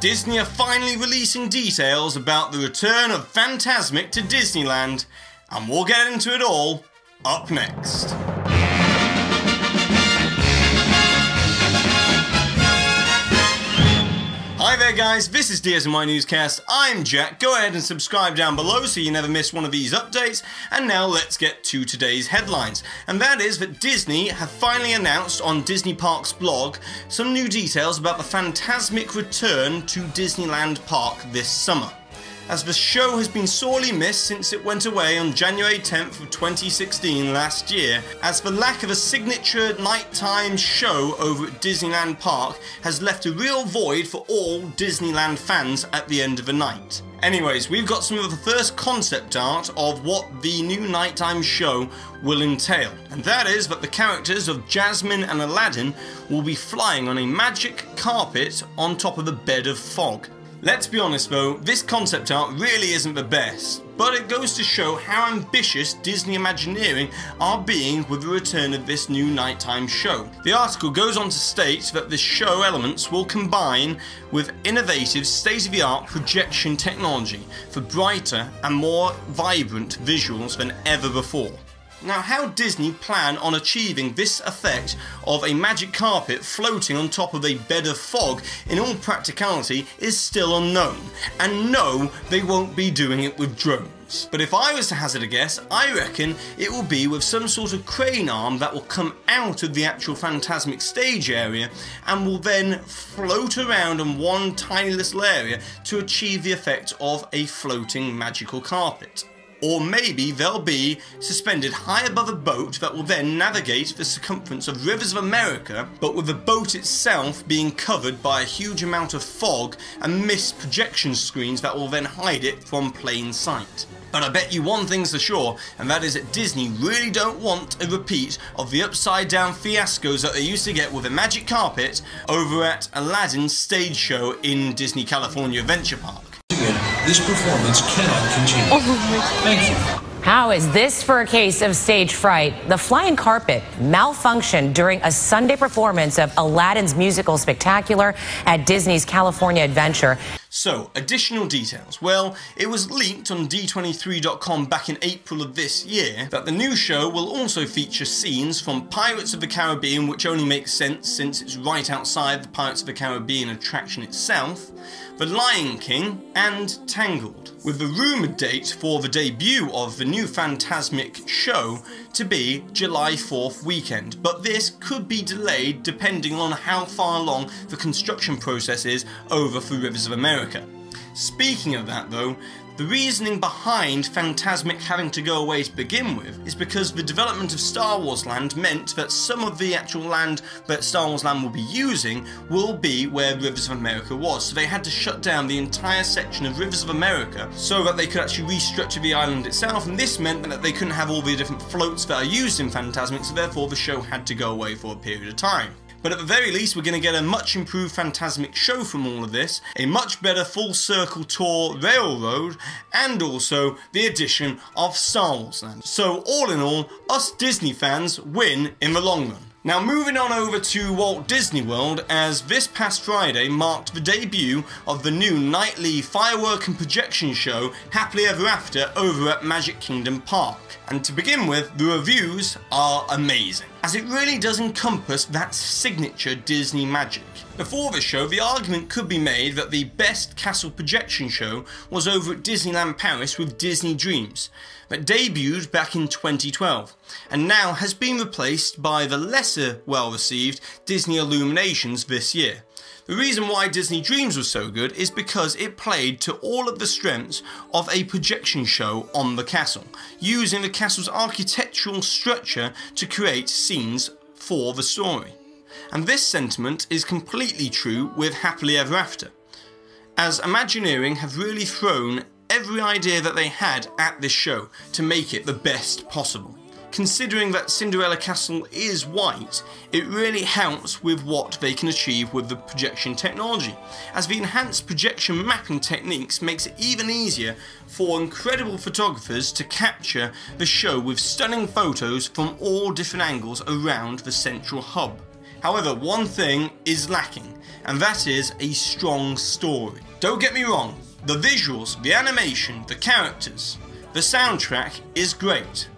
Disney are finally releasing details about the return of Fantasmic to Disneyland, and we'll get into it all up next. Hi there guys, this is DSNY Newscast, I'm Jack. Go ahead and subscribe down below so you never miss one of these updates. And now let's get to today's headlines. And that is that Disney have finally announced on Disney Parks blog some new details about the Fantasmic return to Disneyland Park this summer, as the show has been sorely missed since it went away on January 10th of 2016 last year, as the lack of a signature nighttime show over at Disneyland Park has left a real void for all Disneyland fans at the end of the night. Anyways, we've got some of the first concept art of what the new nighttime show will entail, and that is that the characters of Jasmine and Aladdin will be flying on a magic carpet on top of a bed of fog. Let's be honest though, this concept art really isn't the best, but it goes to show how ambitious Disney Imagineering are being with the return of this new nighttime show. The article goes on to state that the show elements will combine with innovative state-of-the-art projection technology for brighter and more vibrant visuals than ever before. Now, how Disney plan on achieving this effect of a magic carpet floating on top of a bed of fog in all practicality is still unknown, and no, they won't be doing it with drones. But if I was to hazard a guess, I reckon it will be with some sort of crane arm that will come out of the actual Fantasmic stage area and will then float around in one tiny little area to achieve the effect of a floating magical carpet. Or maybe they'll be suspended high above a boat that will then navigate the circumference of Rivers of America, but with the boat itself being covered by a huge amount of fog and mist projection screens that will then hide it from plain sight. But I bet you one thing's for sure, and that is that Disney really don't want a repeat of the upside down fiascos that they used to get with a magic carpet over at Aladdin's stage show in Disney California Adventure Park. This performance cannot continue. Thank you. How is this for a case of stage fright? The flying carpet malfunctioned during a Sunday performance of Aladdin's musical spectacular at Disney's California Adventure. So, additional details. Well, it was leaked on D23.com back in April of this year that the new show will also feature scenes from Pirates of the Caribbean, which only makes sense since it's right outside the Pirates of the Caribbean attraction itself, The Lion King, and Tangled, with the rumoured date for the debut of the new Fantasmic show to be July 4th weekend, but this could be delayed depending on how far along the construction process is over for Rivers of America. Speaking of that though, the reasoning behind Fantasmic having to go away to begin with is because the development of Star Wars Land meant that some of the actual land that Star Wars Land will be using will be where Rivers of America was. So they had to shut down the entire section of Rivers of America so that they could actually restructure the island itself, and this meant that they couldn't have all the different floats that are used in Fantasmic, so therefore the show had to go away for a period of time. But at the very least, we're going to get a much improved Fantasmic show from all of this, a much better full circle tour railroad, and also the addition of Star Wars Land. So all in all, us Disney fans win in the long run. Now moving on over to Walt Disney World, as this past Friday marked the debut of the new nightly firework and projection show Happily Ever After over at Magic Kingdom Park. And to begin with, the reviews are amazing, as it really does encompass that signature Disney magic. Before the show, the argument could be made that the best castle projection show was over at Disneyland Paris with Disney Dreams, that debuted back in 2012, and now has been replaced by the lesser well-received Disney Illuminations this year. The reason why Disney Dreams was so good is because it played to all of the strengths of a projection show on the castle, using the castle's architectural structure to create scenes for the story. And this sentiment is completely true with Happily Ever After, as Imagineering have really thrown every idea that they had at this show to make it the best possible. Considering that Cinderella Castle is white, it really helps with what they can achieve with the projection technology, as the enhanced projection mapping techniques makes it even easier for incredible photographers to capture the show with stunning photos from all different angles around the central hub. However, one thing is lacking, and that is a strong story. Don't get me wrong, the visuals, the animation, the characters, the soundtrack is great.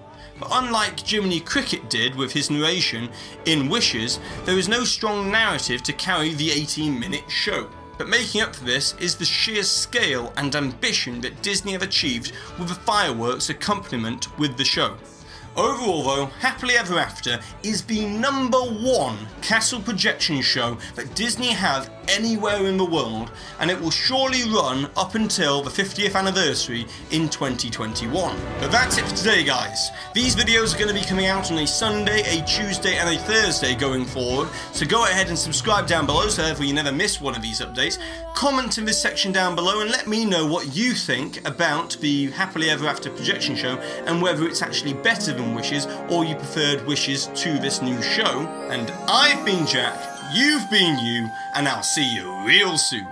But unlike Jiminy Cricket did with his narration in Wishes, there is no strong narrative to carry the 18-minute show. But making up for this is the sheer scale and ambition that Disney have achieved with the fireworks accompaniment with the show. Overall though, Happily Ever After is the #1 castle projection show that Disney have anywhere in the world, and it will surely run up until the 50th anniversary in 2021. But that's it for today, guys. These videos are going to be coming out on a Sunday, a Tuesday and a Thursday going forward, so go ahead and subscribe down below so therefore you never miss one of these updates. Comment in this section down below and let me know what you think about the Happily Ever After projection show and whether it's actually better than Wishes or you preferred Wishes to this new show. And I've been Jack, you've been you, and I'll see you real soon.